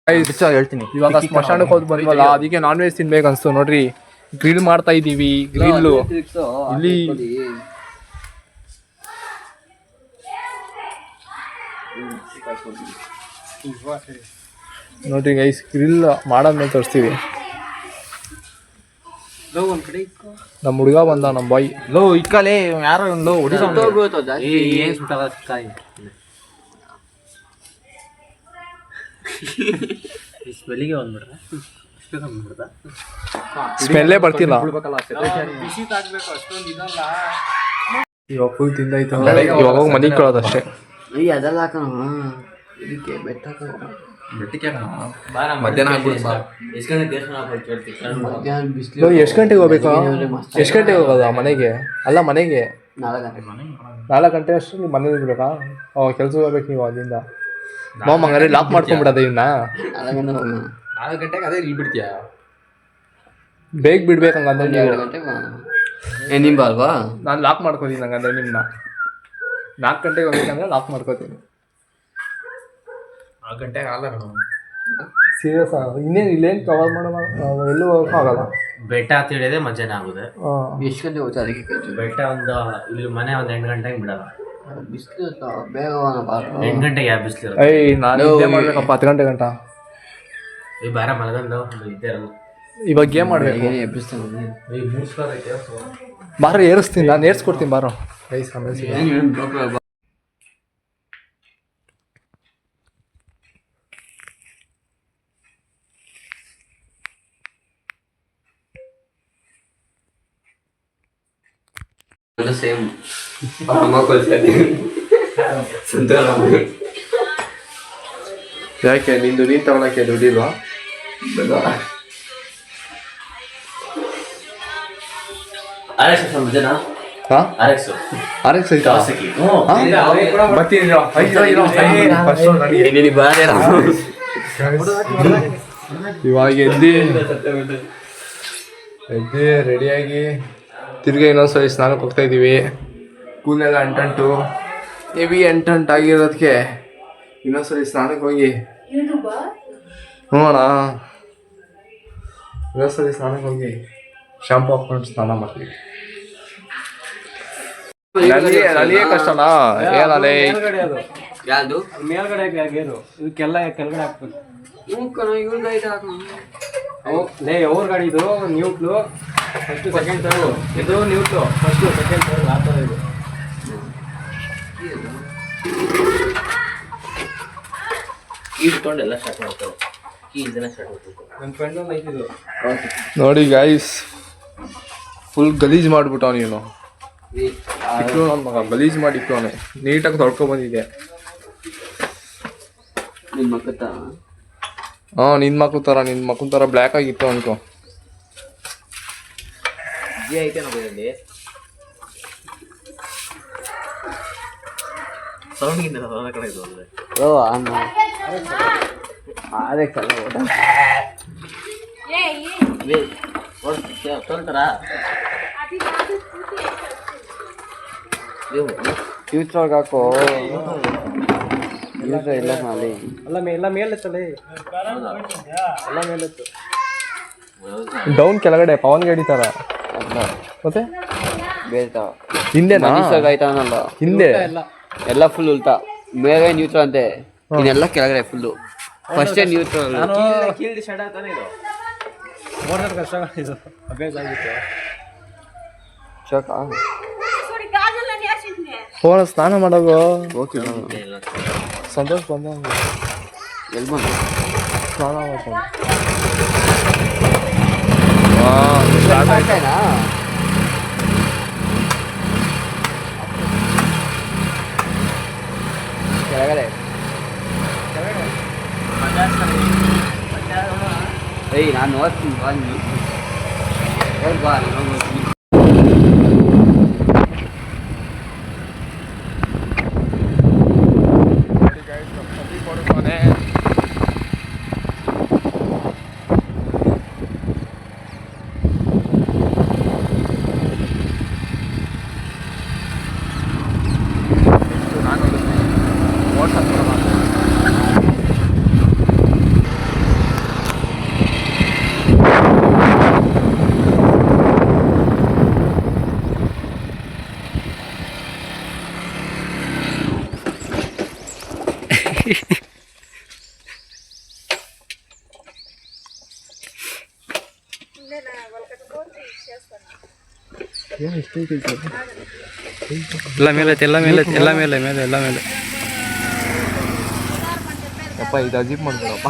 ಹೇಳ್ತೀನಿ. ಇವಾಗ ಸ್ಮಶಾನಕ್ಕೆ ಹೋದ್ ಬಂದ್ವಲ್ಲ, ಅದಕ್ಕೆ ನಾನ್ ವೆಜ್ ತಿನ್ಬೇಕು ಅನ್ಸ್ತು ನೋಡ್ರಿ. ಗ್ರಿಲ್ ಮಾಡ್ತಾ ಇದೀವಿ. ಗ್ರಿಲ್ ಇಲ್ಲಿ ನೋಡ್ರಿ ಗೈಸ್, ಗ್ರಿಲ್ ಮಾಡಾದ್ಮೇಲೆ ತೋರಿಸ್ತೀವಿ. ನಮ್ಮ ಹುಡುಗ ಬಂದ, ನಮ್ಮ ಬಾಯ್. ಲೋ ಇಕ್ಕಲೇ ಯಾರೋ ಒಂದು ಸ್ಮೆಲ್ಲೇ ಬರ್ತಿಲ್ಲ. ಇವಾಗ ಫುಲ್ ತಿಂದಾಯ್ತು. ಇವಾಗ ಮನೆಗೆ ಕಳೋದಷ್ಟೇ. ಎಷ್ಟು ಗಂಟೆಗೆ ಹೋಗ್ಬೇಕಾ? ಎಷ್ಟು ಗಂಟೆಗೆ ಹೋಗೋದ ಮನೆಗೆ? ಅಲ್ಲ ಮನೆಗೆ 4 ಗಂಟೆ ಅಷ್ಟು ನೀವು ಮನೇಲಿ ಇರ್ಬೇಕಾ? ಕೆಲ್ಸಕ್ಕೆ ಹೋಗ್ಬೇಕು ನೀವು ಅಲ್ಲಿಂದ. ಹಂಗಾರೆ ಲಾಕ್ ಮಾಡ್ಕೊಂಡ್ಬಿಡೋದ ಇನ್ನ 4 ಗಂಟೆಗೆ ಅದೇ ಇಲ್ಲಿ ಬಿಡ್ತೀಯಾ? ಬೇಗ ಬಿಡ್ಬೇಕಂಗಂದ್ರೆ ನೀವು ನಿಂಬ ಅಲ್ವಾ? ನಾನು ಲಾಕ್ ಮಾಡ್ಕೋತೀನಿ. ಹಂಗಂದ್ರೆ ನಿಮ್ಮನ್ನ 4 ಗಂಟೆಗೆ ಹೋಗ್ಬೇಕಂದ್ರೆ ಲಾಕ್ ಮಾಡ್ಕೋತೀನಿ. 4 ಗಂಟೆಗೆ ಆಗಲ್ಲ. ಸೀರಿಯಸ್ ಇನ್ನೇನು ಇಲ್ಲೇನು ಕವರ್ ಮಾಡೋ ಎಲ್ಲೂ ಹೋಗೋಕ್ಕೂ ಆಗಲ್ಲ. ಬೆಟ್ಟ ಅಂತ ಹೇಳಿದ್ರೆ ಮಧ್ಯಾಹ್ನ ಆಗುತ್ತೆ. ಎಷ್ಟು ಗಂಟೆ ಹೋಗುತ್ತೆ ಅದಕ್ಕೆ? ಬೆಟ್ಟ ಇಲ್ಲಿ ಮನೆ 8 ಗಂಟೆಗೆ ಬಿಡಲ್ಲ. ಬಿಸಿಲು ಬೇಗ 8 ಗಂಟೆಗೆ ಯಾವ ಬಿಸಿಲು? ನಾನು ಇದೇ ಮಾಡ್ಬೇಕಪ್ಪ 10 ಗಂಟೆ ಗಂಟ. ಈ ಬಾರ ಮಲಗಂದು ಇದ್ದೇ ಇರಲ್ಲ. ಇವಾಗ ಗೇಮ್ ಮಾಡ್ಬೇಕು. ಬಾರ ಏರಿಸ್ತೀನಿ, ನಾನು ಏರ್ಸ್ಕೊಡ್ತೀನಿ ಬಾರೋ. ಗೈಸ್ ಆಮೇಲೆ ಸೇಮ್ ಯಾಕೆ ನೀನು ತಗೊಳಕ್ಕೆ ದುಡ್ಡಿಲ್ವಾ? ಇವಾಗ ಎದ್ದು ರೆಡಿಯಾಗಿ ತಿರ್ಗಿ ಇನ್ನೊಂದ್ಸರಿ ಸ್ನಾನಕ್ಕೆ ಹೋಗ್ತಾ ಇದ್ದೀವಿ. ಕೂಲೆಲ್ಲ ಅಂಟಂಟು ಹೆವಿ ಅಂಟಂಟು ಆಗಿರೋದಕ್ಕೆ ಇನ್ನೊಂದ್ಸರಿ ಸ್ನಾನಕ್ಕೆ ಹೋಗಿ ಅಣ್ಣ ಇನ್ನೊಂದ್ಸರಿ ಸ್ನಾನಕ್ಕೆ ಹೋಗಿ ಶಾಂಪು ಹಾಕ್ಕೊಂಡು ಸ್ನಾನ ಮಾಡ್ತೀವಿ. ನನಗೆ ಕಷ್ಟನಾ? ಏನಲ್ಲೇ ಯಾವುದು ಮೇಲ್ಗಡೆ ಇದಕ್ಕೆಲ್ಲ ಕೆಳಗಡೆ ಹಾಕ್ಬೇಕು. ಅವ್ರ ಗಾಡಿ ಇದು ನ್ಯೂಟ್ಲು ಫಸ್ಟ್ ಸೆಕೆಂಡ್ ತರ್ಡು, ಇದು ನ್ಯೂಟ್ಲು ಫಸ್ಟು ಸೆಕೆಂಡ್ ತರ್ಡು, ಆ ಥರ ಇದು. ಈ ತೊಗೊಂಡೆಲ್ಲ ಸ್ಟಾರ್ಟ್ ಮಾಡ್ತಾರೆ. ಈ ಇದನ್ನ ಸ್ಟಾರ್ಟ್ ಮಾಡ್ಬೇಕು. ನನ್ನ ಫ್ರೆಂಡ್ ಒಂದು ಐತಿದ್ದು ನೋಡಿ ಗೈಸ್, ಫುಲ್ ಗಲೀಜ್ ಮಾಡ್ಬಿಟ್ಟವ. ನೀನು ಇಟ್ಟು ನನ್ನ ಮಗ ಗಲೀಜ್ ಮಾಡಿ ಇಟ್ಟವನೆ. ನೀಟಾಗಿ ತೊಳ್ಕೊ ಬಂದಿದೆ. ನಿನ್ನ ಮಕ್ಕತ್ತ ನಿನ್ನ ಮಕ್ಕಳ ಥರ ಬ್ಲ್ಯಾಕ್ ಆಗಿತ್ತು ಅನ್ಕೋ. ಐತೆ ನೋಡಿ ಸೌಂಡ್ಗಿಂತ ಕಡೆ ಇದು ಅಂದರೆ ಅದೇ ಕಲ್ಲ ತೊಳ್ತಾರ ಫ್ಯೂಚರ್ಗೆ ಹಾಕೋ. ಇಲ್ಲ ಮಾಡಿ ಎಲ್ಲ ಮೇಲೆತ್ತಲೇ, ಎಲ್ಲ ಮೇಲೆತ್ತು. ಡೌನ್ ಕೆಳಗಡೆ ಪವನ್ ಗಾಡಿ ಥರ ಮತ್ತೆ ಬೇಯ್ತಾ ಹಿಂದೆನಾ? ಆಯ್ತಾನಲ್ಲ ಹಿಂದೆ ಎಲ್ಲ ಫುಲ್ ಉಲ್ಟಾ. ಮೇಲೆ ನ್ಯೂಟ್ರಲ್ ಅಂತೆ, ಇನ್ನೆಲ್ಲ ಕೆಳಗಡೆ ಫುಲ್ಲು. ಫಸ್ಟೇ ನ್ಯೂಟ್ರಲ್. ಕೀಲ್ಡ್ ಶೆಡ್ ಆಗ್ತಾನೆ ಇದು. ಓಡೋದು ಕಷ್ಟ ಇದು, ಅಭ್ಯಾಸ ಆಗಿತ್ತು. ಶೋಕಾ ಫೋನ್ ಸ್ನಾನ ಮಾಡೋದು. ಓಕೆ ಸಂತೋಷ್ ಬಂದ ಎಲ್ಲಿ ಬಂದು ಸ್ನಾನ ಮಾಡ್ಕೊಂಡು ಕೆಳಗಡೆ. ಏಯ್ ನಾನು ನೋಡ್ತೀನಿ ಬಾ, ನೀವು ಬಾ. ಏನು ಇಷ್ಟೈತೆ ಎಲ್ಲ ಮೇಲೆ ಐತೆ, ಎಲ್ಲ ಮೇಲೆ ಐತೆ, ಎಲ್ಲ ಮೇಲೆ ಮೇಲೆ ಎಲ್ಲ ಮೇಲೆ. ಅಪ್ಪ ಇದು ಅಜೀಬ್ ಮಾಡ್ಬೇಡಪ್ಪ.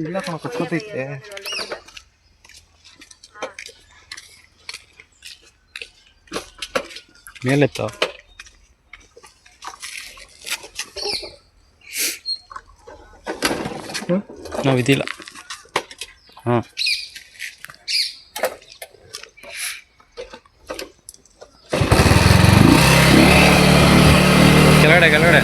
ಇಲ್ಲ ಕಣ ಕಚ್ಕೋತೈತೆ. ಮೇಲೆತ್ತು ನಾವು ಇದಿಲ್ಲ. ಹಾಂ ಕೆಳಗಡೆ ಕೆಳಗಡೆ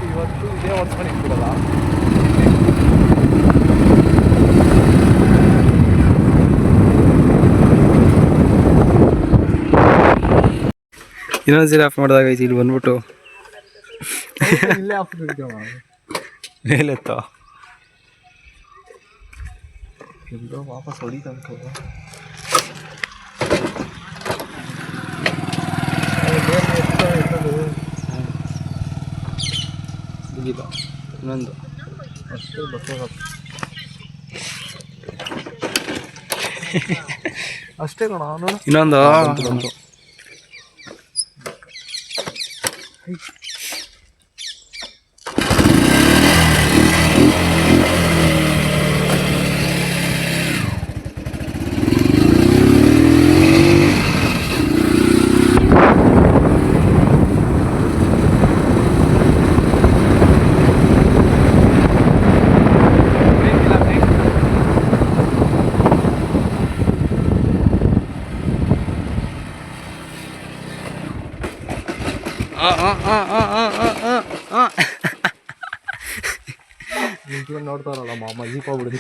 ಇವತ್ತು ಇದೇ ಓಡಿಸ್ಕೊಂಡು ಇಟ್ಬಿಡಲ್ಲ. ಇನ್ನೊಂದ್ಸರಿ ಆಫ್ ಮಾಡಿದಾಗೈತಿ ಇಲ್ಲಿ ಬಂದ್ಬಿಟ್ಟು ಇಲ್ಲೇ ಹಾಕ್ಬಿಟ್ಟಿದ್ದೀವಿ ಮೇಲೆತ್ತು. ಎಲ್ಲೋ ವಾಪಸ್ ಹೊಡಿತಂತು. ಇದಿಲ್ಲ ಇನ್ನೊಂದು ಅಷ್ಟೇ ಬರ್ತದ ಅಷ್ಟೇ ಕಣ. ನೋಡು ಇನ್ನೊಂದು ಬಂತು. ನಿಂತ್ಕೊಂಡು ನೋಡ್ತಾರಲ್ಲ ಮಾಮ ಜೀಪ್ ಆಗ್ಬಿಡಿದೆ.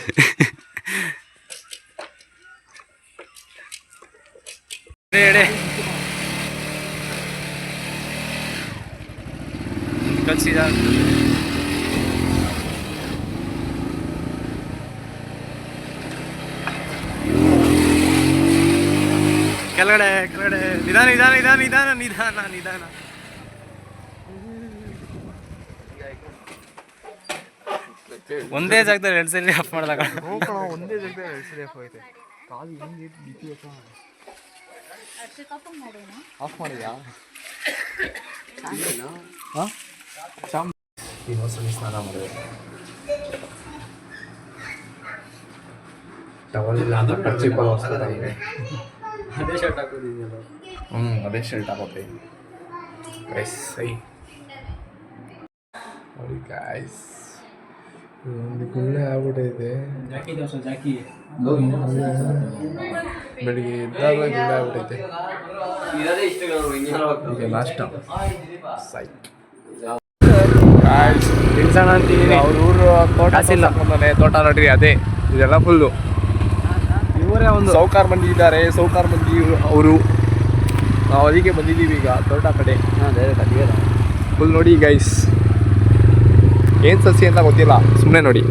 ಕಲ್ಸಿದ ಕೆಳಗಡೆ ಕೆಳಗಡೆ ನಿಧಾನ ನಿಧಾನ ನಿಧಾನ ನಿಧಾನ ನಿಧಾನ ನಿಧಾನ. ಒಂದೇ ಜಾಗದಲ್ಲಿ 2 ಸರಿ ಆಫ್ ಮಾಡಿದಾಗ ಒಂದೇ ಜಾಗದಲ್ಲಿ 2 ಸರಿ ಆಫ್ ಆಯ್ತು. ಕಾಲು ಹೆಂಗೆ ಬಿಸಿ ಆಫ್ ಮಾಡಿದ್ಯಾ? ಹಾಂ ಇನ್ನೊಂದ್ಸಲಿ ಸ್ನಾನ ಮಾಡಿದೆ. ಟವಲ್ ಇಲ್ಲ ಅಂತ ಕರ್ಚಿಪಲ್ಲಿ ಹೊಸ್ಕೊತಾಯಿದೆ. ಅದೇ ಶರ್ಟ್ ಹಾಕೋದಿದೆಯಲ್ಲ. ಅದೇ ಶರ್ಟ್ ಹಾಕೋತೆ ಗೈಸ್. ಸೈ ನೋಡಿ ಗೈಸ್, ಒಂದು ಗುಳ್ಳೆ ಆಗ್ಬಿಟ್ಟೈತೆ. ಬೆಳಿಗ್ಗೆ ಎದ್ದಾಗ ಗುಳ್ಳೆ ಆಗ್ಬಿಟ್ಟೈತೆ. ಈಗ ನಾಷ್ಟ ಸೈ ತಿಳ್ಸೋಣ ಅಂತೀನಿ. ಅವ್ರ ಊರು ತೋಟ ಕಾಸಿಲ್ಲ. ತೋಟ ನೋಡ್ರಿ ಅದೇ ಇದೆಲ್ಲ ಫುಲ್ಲು ಇವರೇ ಒಂದು ಸೌಕಾರ ಮಂದಿ ಇದ್ದಾರೆ. ಸೌಕಾರ ಮಂದಿ ಅವರು. ನಾವು ಅದಕ್ಕೆ ಬಂದಿದ್ದೀವಿ ಈಗ ತೋಟ ಕಡೆ ಫುಲ್. ನೋಡಿ ಗೈಸ್, ಏನು ಸಸಿ ಅಂತ ಗೊತ್ತಿಲ್ಲ, ಸುಮ್ಮನೆ ನೋಡಿ.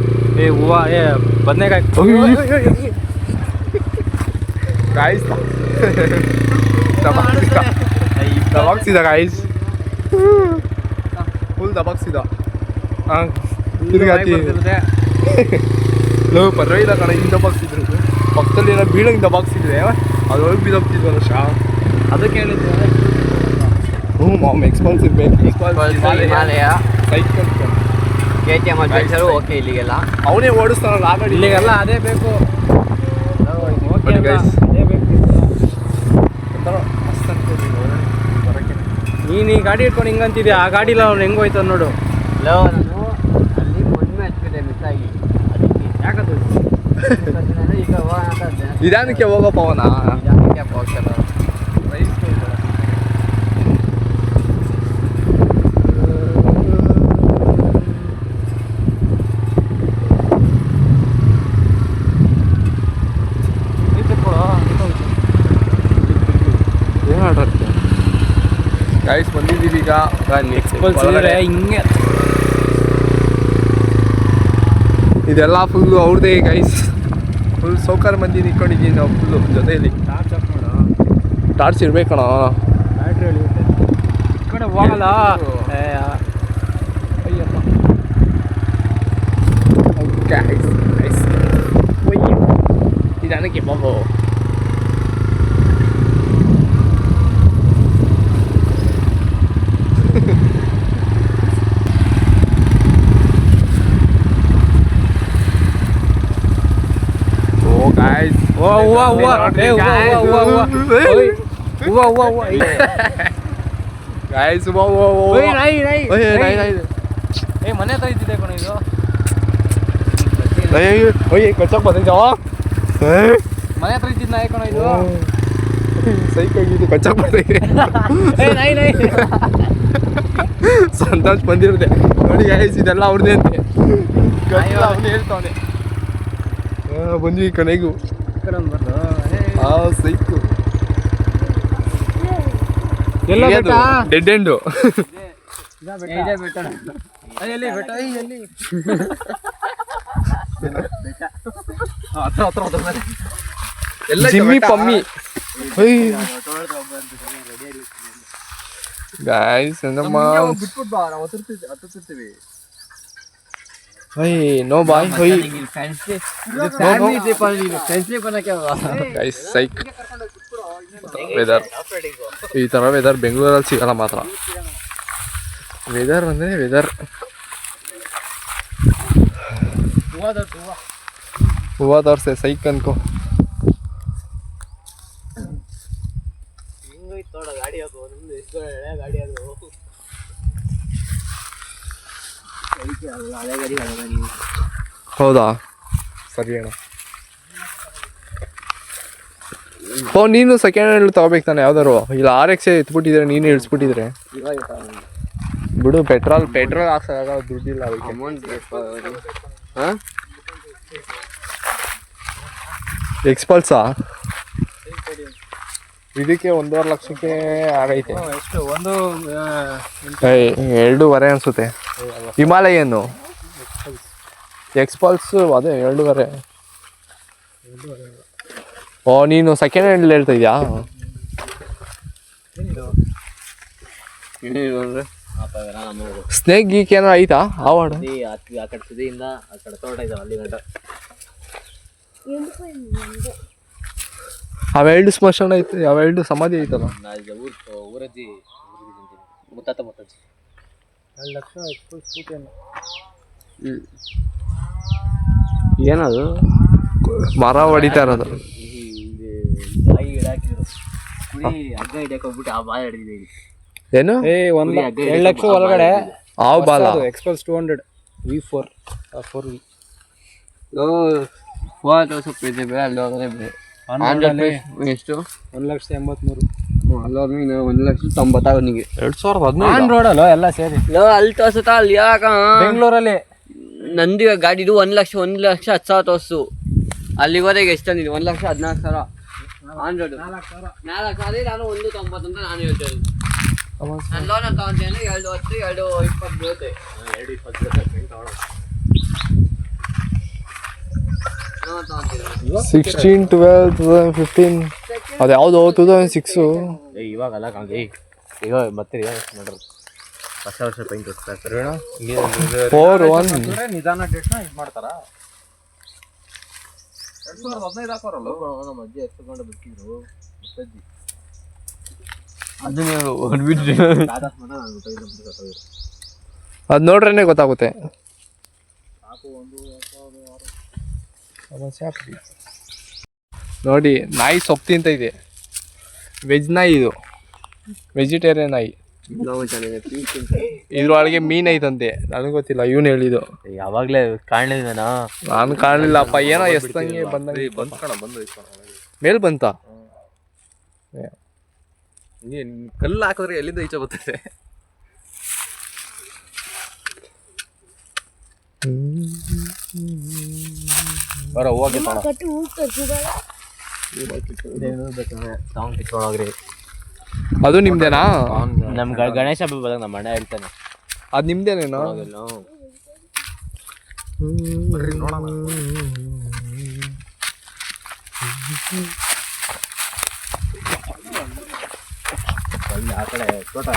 ಹೂವು ಬದನೆಕಾಯಿ ಗಾಯ್ಸ್ ದಬಾಕ್ಸಿದ ಗಾಯ್ಸ್, ಫುಲ್ ದಬಾಕ್ಸಿದ. ಹಾಂ ತಿರ್ಗಾತಿ ಪರವಾಗಿಲ್ಲ ಕಣ. ಹಿಂಗೆ ದಬಾಕ್ಸಿದ್ರು ಪಕ್ಕದಲ್ಲಿ ಏನೋ ಬೀಳಂಗೆ ದಬಾಕ್ಸಿದ್ರೆ ಅದ್ರೊಳಗೆ ಬಿದ್ದೋಗ್ತಿದ್ವಲ್ಲ ಶಾ. ಅದಕ್ಕೆ ಹೇಳಿದ್ದೆ. ಹ್ಞೂ ಮಾಮ್ ಎಕ್ಸ್ಪಲ್ಸಿವ್ ಬೇಕು. Himalaya cycle KTM adventure okay ಇಲ್ಲಿಗೆಲ್ಲ. ಅವನೇ ಓಡಿಸ್ತಾನಲ್ಲ ಆ ಗಾಡಿ. ಇಲ್ಲಿಗೆಲ್ಲ ಅದೇ ಬೇಕು. ಬನ್ನಿ ಗೈಸ್. ಅದೇ ಬೇಕು. ಮಸ್ತ್ ಅನ್ಕೋತೀನಿ ಬರೋಕ್ಕೆ. ನೀನು ಈ ಗಾಡಿ ಇಟ್ಕೊಂಡು ಹಿಂಗಂತಿದ್ಯಾ, ಆ ಗಾಡಿಲ್ಲ ಅವ್ನು ಹೆಂಗೆ ಹೋಯ್ತು ನೋಡು. ನಾನು ಅಲ್ಲಿ ಮೊನ್ನೆ ಹಚ್ಚಿದೆ ಮಿಸ್ ಆಗಿ, ಅದಕ್ಕೆ ಯಾಕದು ಈಗ ಹೋಗೋಣ ಅಂತ ನಿಧಾನಕ್ಕೆ ಹೋಗಪ್ಪ ಅವನ. ನಿಧಾನಕ್ಕೆ ಹೋಗ್ತಾರೆ. ಗೈಸ್ ಬಂದಿದ್ದೀವಿ ಈಗ. ಹಿಂಗೆ ಇದೆಲ್ಲ ಫುಲ್ಲು ಅವ್ರದ್ದೇ ಗೈಸ್. ಫುಲ್ ಸೌಕರ್ಯ ಮಂದಿ ನಿಂತ್ಕೊಂಡಿದ್ದೀನಿ ನಾವು ಫುಲ್ಲು ಜೊತೆಯಲ್ಲಿ. ಟಾರ್ಚ್ ಇರ್ಬೇಕಣ. ಬ್ಯಾಟ್ರಿ ಎಳಿಯುತ್ತೆ ಈ ಕಡೆ ಹೋಗಲ್ಲ. ಅಯ್ಯಪ್ಪ ಗೈಸ್ ಗೈಸ್ ನಿಧಾನಕ್ಕೆ Babu. guys. Wow, wow, wow. Hey, wow, wow, wow. Wow, wow, wow. Guys, wow, wow, wow. Hey, nai. Hey, ಮನೆ ಹತ್ರ ಇದ್ದಿದೆ ಕಣ ಇದು. ಓಯ್ ಕಚ್ಚಕ್ ಬಂದಿದ್ದ. ಮನೆ ಹತ್ರ ಇದ್ದಿದ್ದ ನಾಯಿ ಕಣ ಇದು. ಸೈಕಾಗಿ ಇದು ಕಚ್ಚಕ್ ಬಂದಿದೆ. ಏ ನೈ. ಸಂತೋಷ್ ಬಂದಿರುತ್ತೆ ನೋಡಿ ಗೈಸ್, ಇದೆಲ್ಲ ಅವ್ರದ್ದೇ ಅಂತೆ. ಅವ್ನು ಹೇಳ್ತಾವನೆ. ಬಂದ್ವಿ ಕೊನೆಗೂ. ಸೈಕು ಎಲ್ಲ ಡೆಡ್ ಎಂಡು. ಜಿಮ್ಮಿ ಪಮ್ಮಿ guys. No bye guys. Psych weather ಈ ಥರ ವೆದರ್ ಬೆಂಗಳೂರಲ್ಲಿ ಸಿಗಲ್ಲ ಮಾತ್ರ. ವೆದರ್ ಅಂದರೆ ವೆದರ್. ಹೂವ ತೋರ್ಸೆ ಸೈಕ್ ಅನ್ಕೋ. ಹೌದಾ, ಸರಿ ಅಣ್ಣ. ಓ ನೀನು ಸೆಕೆಂಡ್ ಹ್ಯಾಂಡ್ ತಗೋಬೇಕು ತಾನೆ ಯಾವ್ದಾರು. ಇಲ್ಲ RX ಎತ್ಬಿಟ್ಟಿದ್ರೆ ನೀನು ಇಳಿಸ್ಬಿಟ್ಟಿದ್ರೆ ಬಿಡು. ಪೆಟ್ರೋಲ್ ಹಾಕ್ಸಾಗ ದುಡ್ಡಿಲ್ಲ ಅದಕ್ಕೆ. ಹಾಂ ಎಕ್ಸ್ಪಲ್ಸಾ ಇದಕ್ಕೆ 1.5 ಲಕ್ಷಕ್ಕೆ ಆಗೈತೆ. ಎಷ್ಟು ಒಂದು 2.5 ಅನ್ಸುತ್ತೆ. ಹಿಮಾಲಯನು ಎಕ್ಸ್ಪಲ್ಸ್ ಅದೇ 2.5. ಓ ನೀನು ಸೆಕೆಂಡ್ ಹ್ಯಾಂಡ್ ಹೇಳ್ತಾ ಇದೆಯಾ? ಸ್ನೇಕ್ ಗೀಕ್ ಏನೋ ಐತಾ ಆವಾಡ? ಆ ಕಡೆ ತುದಿಯಿಂದ ಆ ಕಡೆ ತೋಟ ಇದಾವೆ ಅಲ್ಲಿ ಗಂಟ. ಅವೆರಡು ಸ್ಮಶಾನ ಐತೆ, ಅವೆರಡು ಸಮಾಧಿ ಐತಲ್ಲ. ಊರಜ್ಜಿ ಮುತ್ತಾತ ಮುತ್ತಜ್ಜಿ 2 ಲಕ್ಷ ಸ್ಕೂಟಿ ಏನದು ಮರ ಹೊಡಿತಾ ಇರೋದು. ಬಾಯಿ ಗಿಡ ಹಾಕಿದ್ರು ಕುಡಿ ಹಗ್ಗ ಹಿಡಿಯಕ್ಕೆ ಹೋಗ್ಬಿಟ್ಟು ಆ ಬಾಯಿ ಹಿಡಿದಿದೆ. ಏನು 2 ಲಕ್ಷ ಒಳಗಡೆ ಆವ್ ಬಾಲ ಎಕ್ಸ್ಪಲ್ಸ್ 200 V4 4V. ಸ್ವಲ್ಪ ಇದೆ ಬೇರೆ. ಅಲ್ಲಿ ಹೋದ್ರೆ ಬೇರೆ ಎಷ್ಟು 1,83,000. ಅಲ್ಲೋದ್ರೆ 1,90,000 ಅವನಿಗೆ. 2015 ಆನ್ ರೋಡಲ್ಲ ಎಲ್ಲ ಸೇರಿ ಅಲ್ಲಿ ತೋರ್ಸುತ್ತಾ ಅಲ್ಲಿ ಯಾಕ ಬೆಂಗಳೂರಲ್ಲಿ ನಂದಿ ಗಾಡಿದು 1,10,000 ತೋರ್ಸು. ಅಲ್ಲಿವರೆಗೆ ಎಷ್ಟು ತಂದಿದ್ದು? 1,14,000 ಆನ್ ರೋಡ್ 4,000. ನಾನು 1,90 ಅಂತ ನಾನು ಹೇಳ್ತೇನೆ. ನಾನು ಲೋನ್ ತಗೊಂತೇನೆ 2,10 2,20 ಬೀಳುತ್ತೆ. 16, 12, 2015 ಅದು ಯಾವುದು 2006. ಇವಾಗಲ್ಲ ಕಾಣಿ ಈಗ ಮತ್ತೆ ನೋಡ್ರಿ ವರ್ಷ ಪೈಂಟ್ ಹೋಗ್ತಾರೆ 4-1 ನಿಧಾನ ಡೇಟ್ನ ಇದು ಮಾಡ್ತಾರಾ? 2015 ಹಾಕೋರಲ್ಲ ನಮ್ಮ ಅಜ್ಜಿ ಎತ್ಕೊಂಡು ಬಿಟ್ಟಿದ್ರು ಮುತ್ತಜ್ಜಿ. ಅದನ್ನ ಹೊಡ್ಬಿಟ್ರಿ. ಅದು ನೋಡ್ರೇ ಗೊತ್ತಾಗುತ್ತೆ. ನೋಡಿ ನಾಯಿ ಸೊಪ್ಪು ತಿಂತೈತೆ. ವೆಜ್ ನಾಯಿ ಇದು, ವೆಜಿಟೇರಿಯನ್ ನಾಯಿ. ಇದ್ರೊಳಗೆ ಮೀನ್ ಐತಂತೆ, ನನಗೆ ಗೊತ್ತಿಲ್ಲ, ಇವನು ಹೇಳಿದ್ದು. ಯಾವಾಗಲೇ ಕಾಣಲಿಲ್ಲ ನಾನು ಕಾಣಲಿಲ್ಲಪ್ಪ, ಏನೋ ಎಷ್ಟಂಗೆ ಬಂದಂಗೆ ಮೇಲ್ ಬಂತ. ಕಲ್ಲು ಹಾಕಿದ್ರೆ ಎಲ್ಲಿಂದ ಈಚೆ ಬರ್ತದೆ. ಬರೋ ಹೋಗಿ ಅದು ನಿಮ್ದೇನಾ? ನಮ್ ಗಣೇಶ ಹಬ್ಬ ಬಂದಾಗ ನಮ್ಮ ಅಣ್ಣ ಹೇಳ್ತಾನೆ ಅದು ನಿಮ್ದೇನೇನೋ. ಆ ಕಡೆ ತೋಟ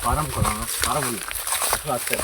ಫಾರಂ ಕೊಡೋಣ, ಫಾರಂ ಅಷ್ಟೇ.